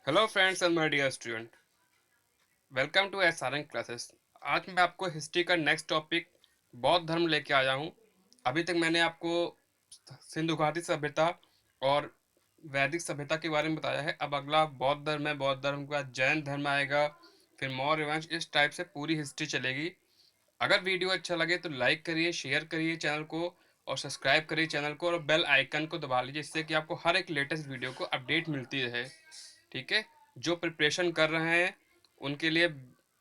Hello friends and my dear student, welcome to SRN classes. आज मैं आपको history का नेक्स्ट टॉपिक बौद्ध धर्म लेके आया हूँ। अभी तक मैंने आपको सिंधु घाटी सभ्यता और वैदिक सभ्यता के बारे में बताया है। अब अगला बौद्ध धर्म है। बौद्ध धर्म के बाद जैन धर्म आएगा, फिर मौर्य वंश। इस टाइप से पूरी हिस्ट्री चलेगी। अगर वीडियो अच्छा लगे तो लाइक करिए, शेयर करिए चैनल को और सब्सक्राइब करिए चैनल को और बेल आइकन को दबा लीजिए, जिससे कि आपको हर एक लेटेस्ट वीडियो को अपडेट मिलती रहे। ठीक है। जो प्रिपरेशन कर रहे हैं उनके लिए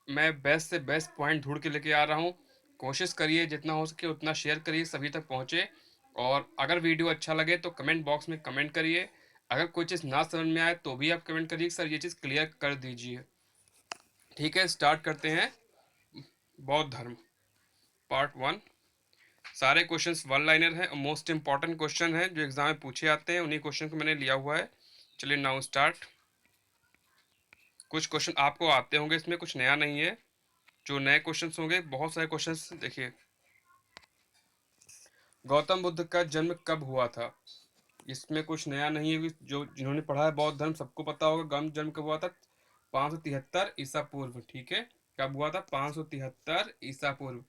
मैं बेस्ट से बेस्ट पॉइंट ढूंढ के लेके आ रहा हूँ। कोशिश करिए जितना हो सके उतना शेयर करिए, सभी तक पहुँचे। और अगर वीडियो अच्छा लगे तो कमेंट बॉक्स में कमेंट करिए। अगर कोई चीज़ ना समझ में आए तो भी आप कमेंट करिए, सर ये चीज़ क्लियर कर दीजिए। ठीक है, स्टार्ट करते हैं। बौद्ध धर्म पार्ट वन। सारे क्वेश्चंस वन लाइनर हैं और मोस्ट इंपॉर्टेंट क्वेश्चन हैं जो एग्जाम में पूछे आते हैं, उन्हीं क्वेश्चन को मैंने लिया हुआ है। चलिए नाउ स्टार्ट। कुछ क्वेश्चन आपको आते होंगे, इसमें कुछ नया नहीं है। जो नए क्वेश्चंस होंगे, बहुत सारे क्वेश्चंस देखिए। गौतम बुद्ध का जन्म कब हुआ था? इसमें कुछ नया नहीं है। जो जिन्होंने पढ़ा है बौद्ध धर्म सबको पता होगा गौतम जन्म कब हुआ था। 573 ईसा पूर्व। ठीक है, कब हुआ था? 573 ईसा पूर्व।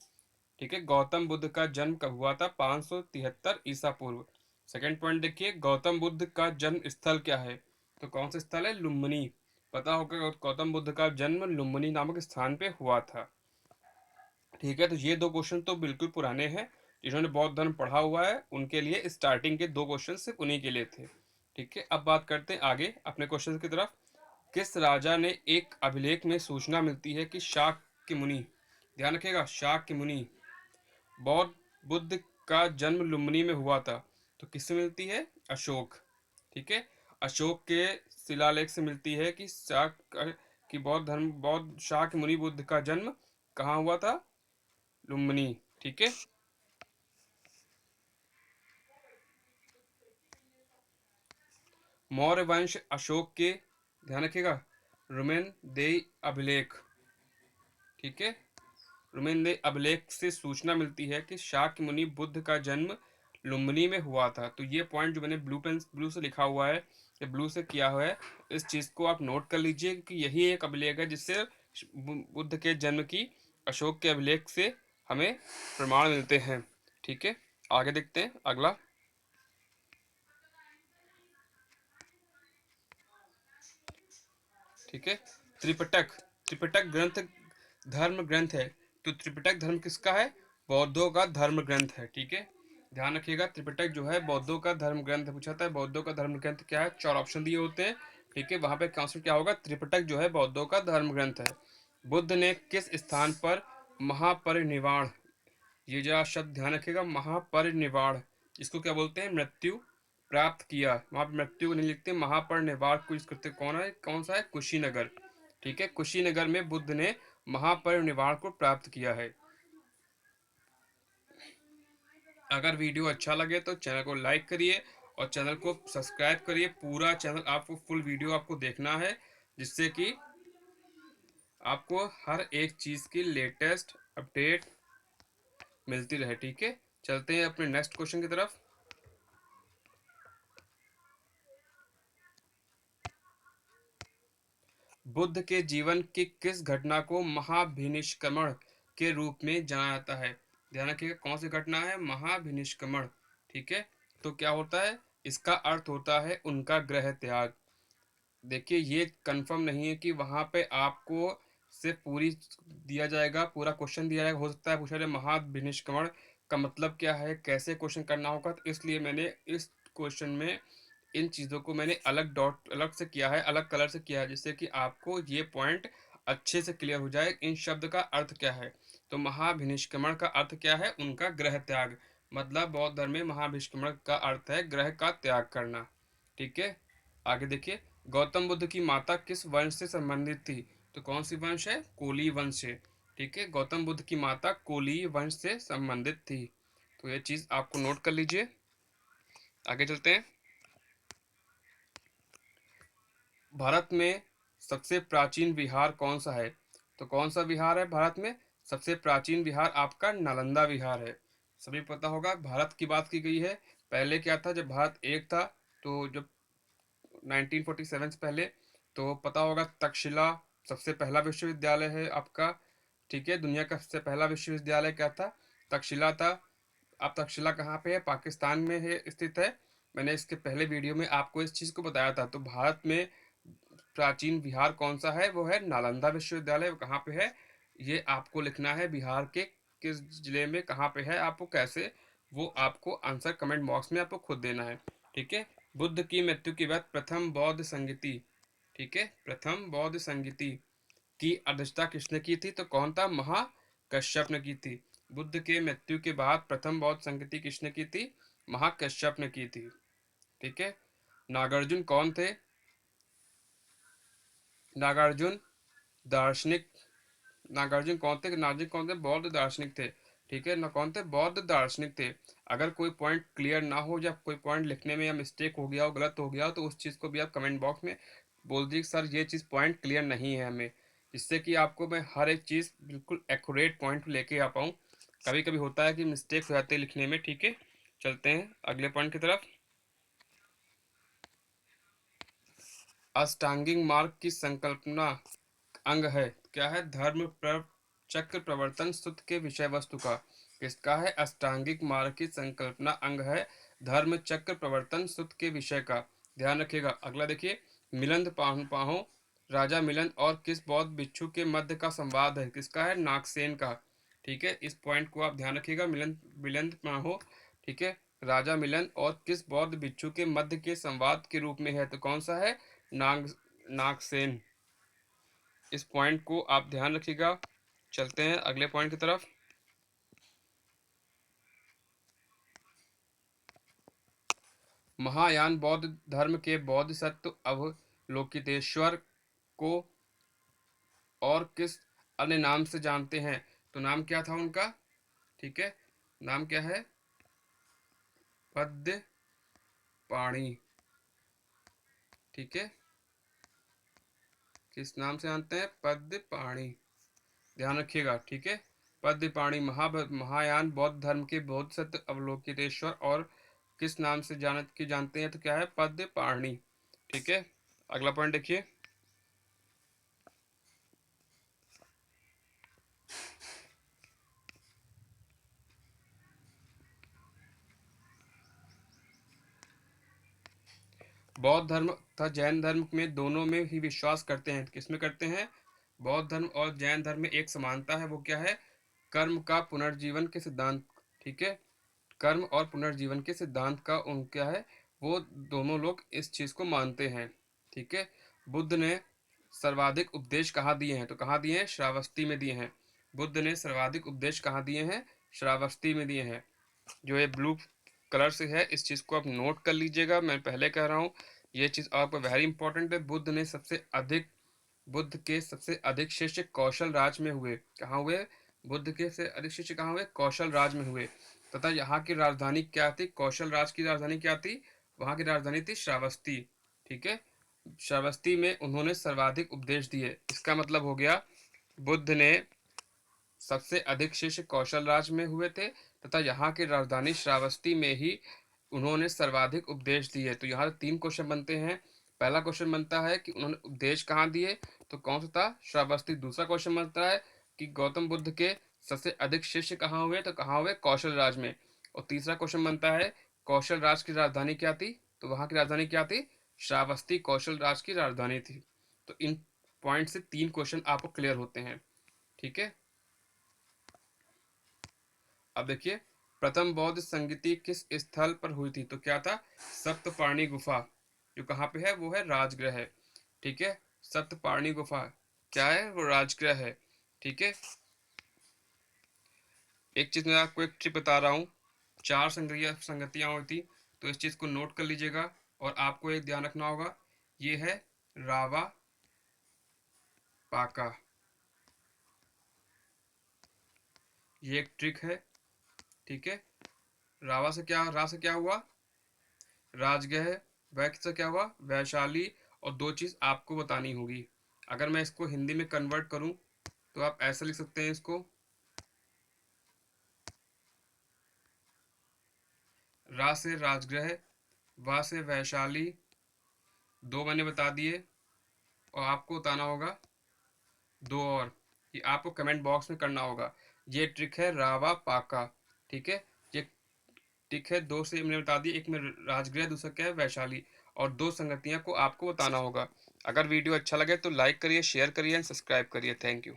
ठीक है, गौतम बुद्ध का जन्म कब हुआ था? 573 ईसा पूर्व। सेकंड पॉइंट देखिए, गौतम बुद्ध का जन्म स्थल क्या है? तो कौन सा स्थल है? लुम्बिनी। पता होगा गौतम बुद्ध का जन्म लुम्बिनी नामक स्थान पे हुआ था। ठीक है, तो ये दो क्वेश्चन तो बिल्कुल पुराने हैं। जिन्होंने बौद्ध धर्म पढ़ा हुआ है उनके लिए स्टार्टिंग के दो क्वेश्चन सिर्फ उन्हीं के लिए थे। ठीक है, अब बात करते हैं आगे अपने क्वेश्चन की तरफ। किस राजा ने एक अभिलेख में सूचना मिलती है कि शाक्य मुनि, ध्यान रखिएगा, शाक्य मुनि बौद्ध बुद्ध का जन्म लुम्बिनी में हुआ था? तो किससे मिलती है? अशोक। ठीक है, अशोक के शिलालेख से मिलती है कि बौद्ध शाक्य मुनि बुद्ध का जन्म कहाँ हुआ था? लुम्बिनी। ठीक है, मौर्य वंश अशोक के, ध्यान रखिएगा, रुमेन दे अभिलेख। ठीक है, रुमेन दे अभिलेख से सूचना मिलती है कि शाक्य मुनि बुद्ध का जन्म लुम्बिनी में हुआ था। तो ये पॉइंट जो मैंने ब्लू से लिखा हुआ है, ये ब्लू से किया हुआ है, इस चीज को आप नोट कर लीजिए कि यही एक अभिलेख है जिससे बुद्ध के जन्म की अशोक के अभिलेख से हमें प्रमाण मिलते हैं। ठीक है, आगे देखते हैं अगला। ठीक है, त्रिपिटक। त्रिपिटक ग्रंथ धर्म ग्रंथ है। तो त्रिपिटक धर्म किसका है? बौद्धों का धर्म ग्रंथ है। ठीक है, ध्यान रखिएगा, त्रिपिटक जो है बौद्धों का धर्म ग्रंथ पूछा था। बौद्धों का धर्म ग्रंथ क्या है? चार ऑप्शन दिए होते हैं। ठीक है, वहां पे आंसर क्या होगा? त्रिपिटक जो है बौद्धों का धर्म ग्रंथ है। बुद्ध ने किस स्थान पर महापरिनिर्वाण, ये जो शब्द ध्यान रखिएगा, महापरिनिर्वाण, इसको क्या बोलते हैं? मृत्यु प्राप्त किया। वहां पर मृत्यु को नहीं लिखते, महापरिनिर्वाण को यूज करते। कौन है? कौन सा है? कुशीनगर। ठीक है, कुशीनगर में बुद्ध ने महापरिनिर्वाण को प्राप्त किया है। अगर वीडियो अच्छा लगे तो चैनल को लाइक करिए और चैनल को सब्सक्राइब करिए। पूरा चैनल आपको, फुल वीडियो आपको देखना है, जिससे कि आपको हर एक चीज़ की लेटेस्ट अपडेट मिलती रहे। ठीक है, चलते हैं अपने नेक्स्ट क्वेश्चन की तरफ। बुद्ध के जीवन की किस घटना को महाभिनिष्क्रमण के रूप में जाना जाता है? ध्यान रखिएगा, कौन सी घटना है? महाभिनिष्क्रमण। ठीक है, तो क्या होता है? इसका अर्थ होता है उनका गृह त्याग। देखिए, ये कंफर्म नहीं है कि वहां पे आपको से पूरी दिया जाएगा, पूरा क्वेश्चन दिया जाएगा। हो सकता है पूछा जाए महाभिनिष्क्रमण का मतलब क्या है, कैसे क्वेश्चन करना होगा। तो इसलिए मैंने इस क्वेश्चन में इन चीज़ों को मैंने अलग डॉट अलग से किया है, अलग कलर से किया है, जिससे कि आपको ये पॉइंट अच्छे से क्लियर हो जाए इन शब्द का अर्थ क्या है। तो महाभिनिष्क्रमण का अर्थ क्या है? उनका गृह त्याग। मतलब बौद्ध धर्म में महाभिनिष्क्रमण का अर्थ है ग्रह का त्याग करना। ठीक है, आगे देखिए, गौतम बुद्ध की माता किस वंश से संबंधित थी? तो कौन सी वंश है? कोली वंश से। ठीक है, गौतम बुद्ध की माता कोली वंश से संबंधित थी। तो ये चीज़ आपको नोट कर लीजिए। आगे चलते हैं। भारत में सबसे प्राचीन विहार कौन सा है? तो कौन सा विहार है भारत में? सबसे प्राचीन विहार आपका नालंदा विहार है। सभी पता होगा, भारत की बात की गई है। पहले क्या था? जब भारत एक था, तो जब 1947 से पहले तो पता होगा तक्षशिला सबसे पहला विश्वविद्यालय है आपका, ठीक है? दुनिया का सबसे पहला विश्वविद्यालय क्या था? तक्षशिला था। अब तक्षशिला कहाँ पे है? पाकिस्तान में है, स्थित है। मैंने इसके पहले वीडियो में आपको इस चीज़ को बताया था। तो भारत में प्राचीन बिहार कौन सा है? वो है नालंदा विश्वविद्यालय। वो कहाँ पे है? ये आपको लिखना है, बिहार के किस जिले में कहाँ पे है, आपको कैसे, वो आपको आंसर कमेंट बॉक्स में आपको खुद देना है, ठीक है? बुद्ध की मृत्यु के बाद प्रथम बौद्ध संगीति, ठीक है, प्रथम बौद्ध संगीति की अध्यक्षता किसने की थी? तो कौन था? महाकश्यप ने की थी। बुद्ध के मृत्यु के बाद प्रथम बौद्ध संगीति किसने की थी? महाकश्यप ने की थी, ठीक है? नागार्जुन कौन थे? नागार्जुन दार्शनिक, नागार्जुन कौन थे? नागार्जुन कौन थे? बौद्ध दार्शनिक थे, ठीक है ना? कौन थे? बौद्ध दार्शनिक थे। अगर कोई पॉइंट क्लियर ना हो या कोई पॉइंट लिखने में या मिस्टेक हो गया हो, गलत हो गया हो, तो उस चीज़ को भी आप कमेंट बॉक्स में बोल दीजिए सर ये चीज़ पॉइंट क्लियर नहीं है हमें, जिससे कि आपको मैं हर एक चीज़ बिल्कुल एक्यूरेट पॉइंट लेके आ पाऊँ। कभी कभी होता है कि मिस्टेक हो जाते हैं लिखने में, ठीक है? चलते हैं अगले पॉइंट की तरफ। अष्टांगिक मार्ग की संकल्पना अंग है, क्या है? धर्म चक्र प्रवर्तन सूत्र के विषय वस्तु का। किसका है? अष्टांगिक मार्ग की संकल्पना अंग है धर्म चक्र प्रवर्तन सूत्र के विषय का। ध्यान रखिएगा। अगला देखिए, मिलिंद पाहो राजा मिलिंद और किस बौद्ध भिक्षु के मध्य का संवाद है? किसका है? नागसेन का, ठीक है? इस पॉइंट को आप ध्यान रखिएगा। मिलिंद मिलिंद पाहो, ठीक है, राजा मिलिंद और किस बौद्ध भिक्षु के मध्य के संवाद के रूप में है? तो कौन सा है? नाग नागसेन। इस पॉइंट को आप ध्यान रखिएगा। चलते हैं अगले पॉइंट की तरफ। महायान बौद्ध धर्म के बोधिसत्व अवलोकितेश्वर को और किस अन्य नाम से जानते हैं? तो नाम क्या था उनका? ठीक है, नाम क्या है? पद्य पाणी, ठीक है? किस नाम से जानते हैं? पद्य पाणी, ध्यान रखिएगा, ठीक है? पद्य पाणी महायान बौद्ध धर्म के बोधिसत्व अवलोकितेश्वर और किस नाम से जानते हैं? तो क्या है? पद्य पाणी, ठीक है? अगला पॉइंट देखिए। बौद्ध धर्म तथा जैन धर्म में दोनों में ही विश्वास करते हैं। किसमें करते हैं? बौद्ध धर्म और जैन धर्म में एक समानता है, वो क्या है? कर्म का पुनर्जीवन के सिद्धांत, ठीक है? कर्म और पुनर्जीवन के सिद्धांत का उन क्या है? वो दोनों लोग इस चीज को मानते हैं, ठीक है? बुद्ध ने सर्वाधिक उपदेश कहाँ दिए हैं? तो कहाँ दिए हैं? श्रावस्ती में दिए हैं। बुद्ध ने सर्वाधिक उपदेश कहाँ दिए हैं? श्रावस्ती में दिए हैं। जो ये ब्लू कलर से है, इस चीज़ को आप नोट कर लीजिएगा। मैं पहले कह रहा हूँ, ये चीज़ आपको वेरी इंपॉर्टेंट है। बुद्ध के सबसे अधिक शिष्य कौशल राज में हुए। कहाँ हुए? बुद्ध के से अधिक शिष्य कहाँ हुए? कौशल राज में हुए। तथा यहाँ की राजधानी क्या थी? कौशल राज की राजधानी क्या थी? वहाँ की राजधानी थी श्रावस्ती, ठीक है? श्रावस्ती में उन्होंने सर्वाधिक उपदेश दिए। इसका मतलब हो गया, बुद्ध ने सबसे अधिक शिष्य कौशल राज में हुए थे तथा यहाँ की राजधानी श्रावस्ती में ही उन्होंने सर्वाधिक उपदेश दिए। तो यहाँ 3 क्वेश्चन बनते हैं। पहला क्वेश्चन बनता है कि उन्होंने उपदेश कहाँ दिए? तो कौन सा था? श्रावस्ती। दूसरा क्वेश्चन बनता है कि गौतम बुद्ध के सबसे अधिक शिष्य कहाँ हुए? तो कहाँ हुए? कौशल राज में। और तीसरा क्वेश्चन बनता है, कौशल राज की राजधानी क्या थी? तो वहाँ की राजधानी क्या थी? श्रावस्ती कौशल राज की राजधानी थी। तो इन पॉइंट से 3 क्वेश्चन आपको क्लियर होते हैं, ठीक है? अब देखिए, प्रथम बौद्ध संगीति किस स्थल पर हुई थी? तो क्या था? सप्तपाणी गुफा। जो कहाँ पे है? वो है राजगृह है, ठीक है? सप्तपाणी गुफा क्या है? वो राजगृह है, ठीक है? एक चीज मैं आपको एक ट्रिप बता रहा हूँ। 4 संगतियाँ हुई थी, तो इस चीज को नोट कर लीजिएगा। और आपको एक ध्यान रखना होगा, ये है रावा पाका, ये एक ट्रिक है, ठीक है? रा से क्या हुआ? राजगृह। वैक्स से क्या हुआ? वैशाली। और 2 चीज़ आपको बतानी होगी। अगर मैं इसको हिंदी में कन्वर्ट करूं तो आप ऐसा लिख सकते हैं इसको, रा से राजगृह, वा से वैशाली, 2 मैंने बता दिए। और आपको बताना होगा 2 और, कि आपको कमेंट बॉक्स में करना होगा। ये ट्रिक है रावा पाका, ठीक है? ये ट्रिक है 2 से मैंने बता दी, एक में राजगृह, दूसरा क्या है वैशाली, और 2 संगतियों को आपको बताना होगा। अगर वीडियो अच्छा लगे तो लाइक करिए, शेयर करिए एंड सब्सक्राइब करिए। Thank you.